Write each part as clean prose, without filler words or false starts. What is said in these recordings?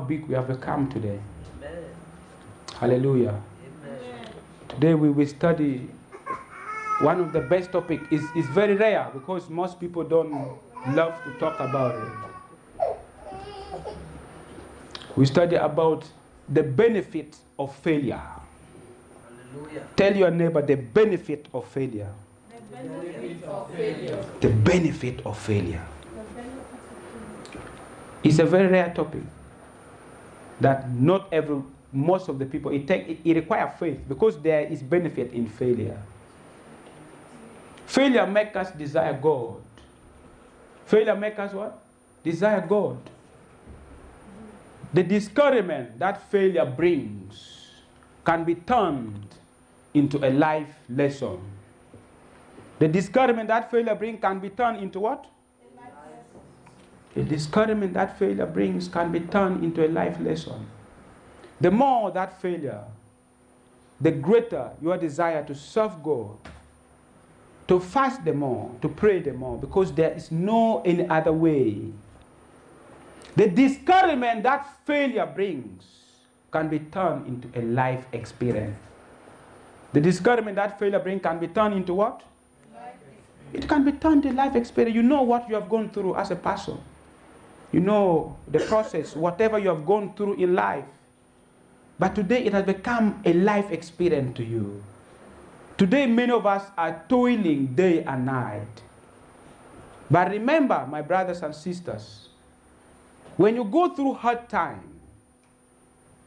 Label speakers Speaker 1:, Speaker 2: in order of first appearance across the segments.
Speaker 1: big we have become today.
Speaker 2: Amen.
Speaker 1: Hallelujah.
Speaker 2: Amen.
Speaker 1: Today we will study one of the best topics. Is very rare because most people don't love to talk about it. We study about the benefit of failure.
Speaker 2: Hallelujah.
Speaker 1: Tell your neighbor the benefit of failure.
Speaker 3: The benefit of failure.
Speaker 1: The benefit of failure. It's a very rare topic that most of the people, it requires faith because there is benefit in failure. Failure makes us desire God. Failure makes us what? Desire God. The discouragement that failure brings can be turned into a life lesson. The discouragement that failure brings can be turned into what? The discouragement that failure brings can be turned into a life lesson. The more that failure, the greater your desire to serve God, to fast the more, to pray the more, because there is no any other way. The discouragement that failure brings can be turned into a life experience. The discouragement that failure brings can be turned into what? It can be turned into life experience. You know what you have gone through as a person. You know the process, whatever you have gone through in life. But today it has become a life experience to you. Today many of us are toiling day and night. But remember, my brothers and sisters, when you go through hard time,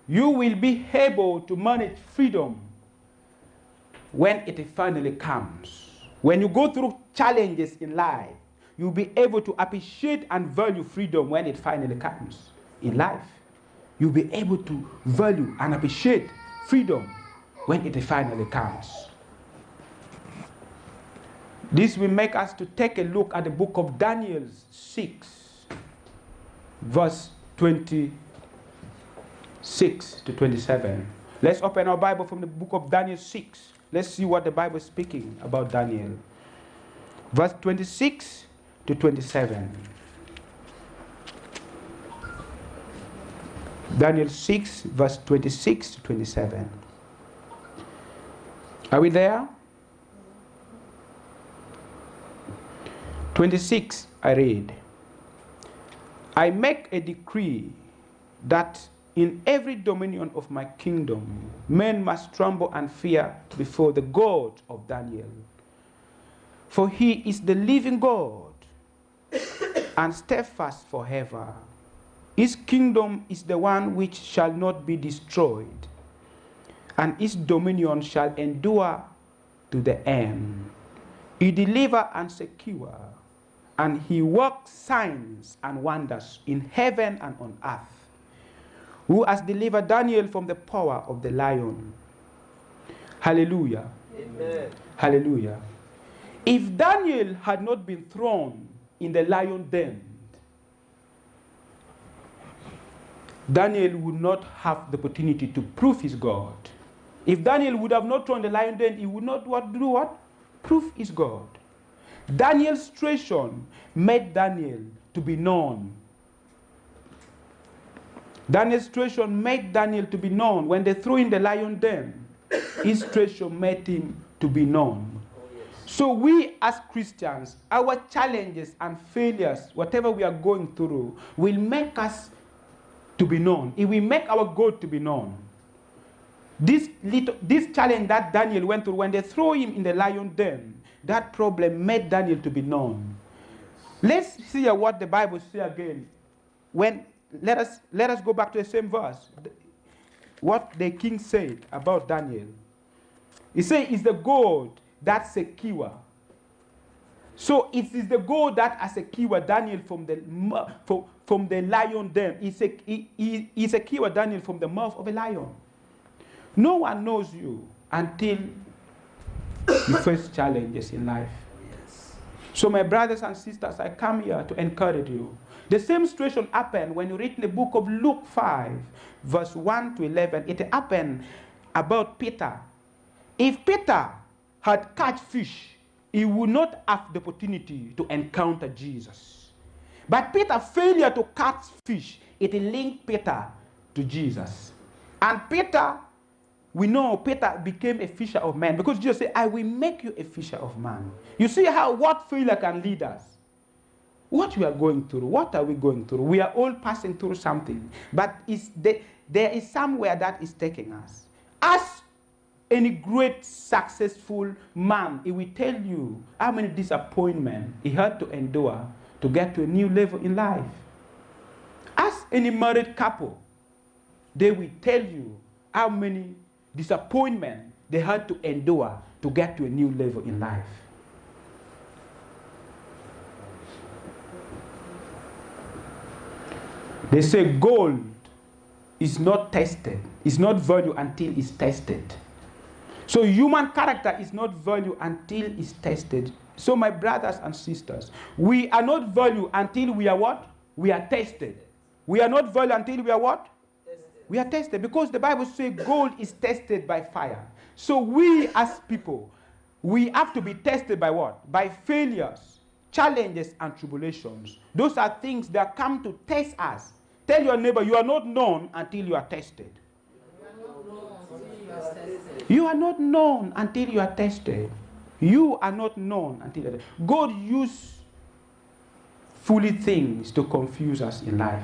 Speaker 1: you will be able to manage freedom when it finally comes. When you go through challenges in life, you'll be able to appreciate and value freedom when it finally comes in life. You'll be able to value and appreciate freedom when it finally comes. This will make us to take a look at the book of Daniel 6, verse 26 to 27. Let's open our Bible from the book of Daniel 6. Let's see what the Bible is speaking about Daniel. Verse 26 to 27. Daniel 6, verse 26 to 27. Are we there? 26, I read. I make a decree that in every dominion of my kingdom, men must tremble and fear before the God of Daniel. For he is the living God and steadfast forever. His kingdom is the one which shall not be destroyed, and his dominion shall endure to the end. He delivers and secures, and he works signs and wonders in heaven and on earth. Who has delivered Daniel from the power of the lion. Hallelujah.
Speaker 2: Amen.
Speaker 1: Hallelujah. If Daniel had not been thrown in the lion den, Daniel would not have the opportunity to prove his God. If Daniel would have not thrown the lion den, he would not do what? Prove his God. Daniel's situation made Daniel to be known. Daniel's situation made Daniel to be known. When they threw in the lion den, his situation made him to be known. So we as Christians, our challenges and failures, whatever we are going through, will make us to be known. It will make our God to be known. This challenge that Daniel went through, when they threw him in the lion den, that problem made Daniel to be known. Let's see what the Bible says again. Let us go back to the same verse. What the king said about Daniel. He said, it's the God that secure. So it is the God that has secured Daniel from the lion den. He secured Daniel from the mouth of a lion. No one knows you until you face challenges in life.
Speaker 2: Yes.
Speaker 1: So my brothers and sisters, I come here to encourage you. The same situation happened when you read in the book of Luke 5, verse 1 to 11. It happened about Peter. If Peter had caught fish, he would not have the opportunity to encounter Jesus. But Peter's failure to catch fish, it linked Peter to Jesus. And Peter, we know Peter became a fisher of men because Jesus said, I will make you a fisher of men. You see what failure can lead us. What we are going through, what are we going through? We are all passing through something. But there is somewhere that is taking us. As any great successful man, he will tell you how many disappointments he had to endure to get to a new level in life. As any married couple, they will tell you how many disappointments they had to endure to get to a new level in life. They say gold is not tested, is not valued until it's tested. So human character is not valued until it's tested. So my brothers and sisters, we are not valued until we are what? We are tested. We are not valued until we are what? Tested. We are tested because the Bible says gold is tested by fire. So we as people, we have to be tested by what? By failures, challenges, and tribulations. Those are things that come to test us. Tell your neighbor, you are not known until you are tested. You are not known until you are tested. You are not known until you are tested. God used foolish things to confuse us in life.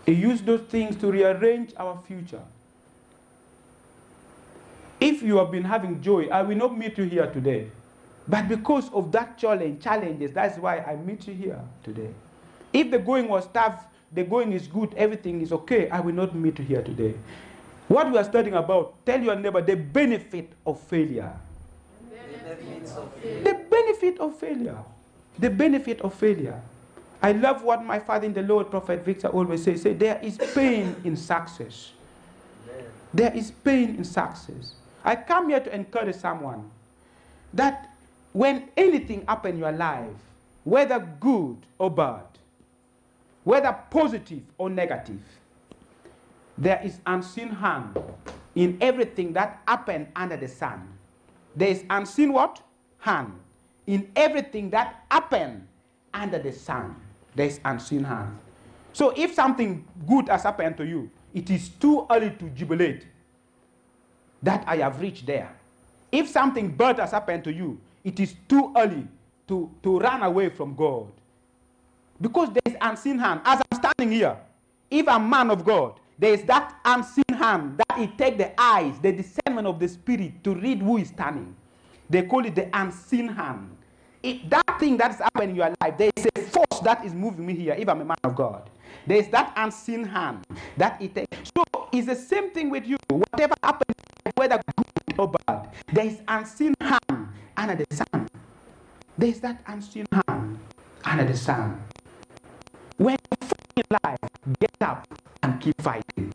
Speaker 1: He used those things to rearrange our future. If you have been having joy, I will not meet you here today. But because of that challenges, that's why I meet you here today. If the going was tough, the going is good, everything is okay, I will not meet you here today. What we are studying about, tell your neighbor the benefit of failure. The benefit of failure. The benefit of failure. I love what my father in the Lord, Prophet Victor, always says. Say, there is pain in success. There is pain in success. I come here to encourage someone that when anything happens in your life, whether good or bad, whether positive or negative, there is unseen hand in everything that happened under the sun. There is unseen what? Hand. In everything that happened under the sun, there is unseen hand. So if something good has happened to you, it is too early to jubilate that I have reached there. If something bad has happened to you, it is too early to run away from God. Because there is unseen hand. As I'm standing here, if I'm a man of God, there is that unseen hand that it takes the eyes, the discernment of the spirit to read who is standing. They call it the unseen hand. That thing that is happening in your life, there is a force that is moving me here, if I'm a man of God. There is that unseen hand that it takes. So it's the same thing with you. Whatever happens, whether good or bad, there is unseen hand under the sun. There is that unseen hand under the sun. When you fight in life, get up and keep fighting.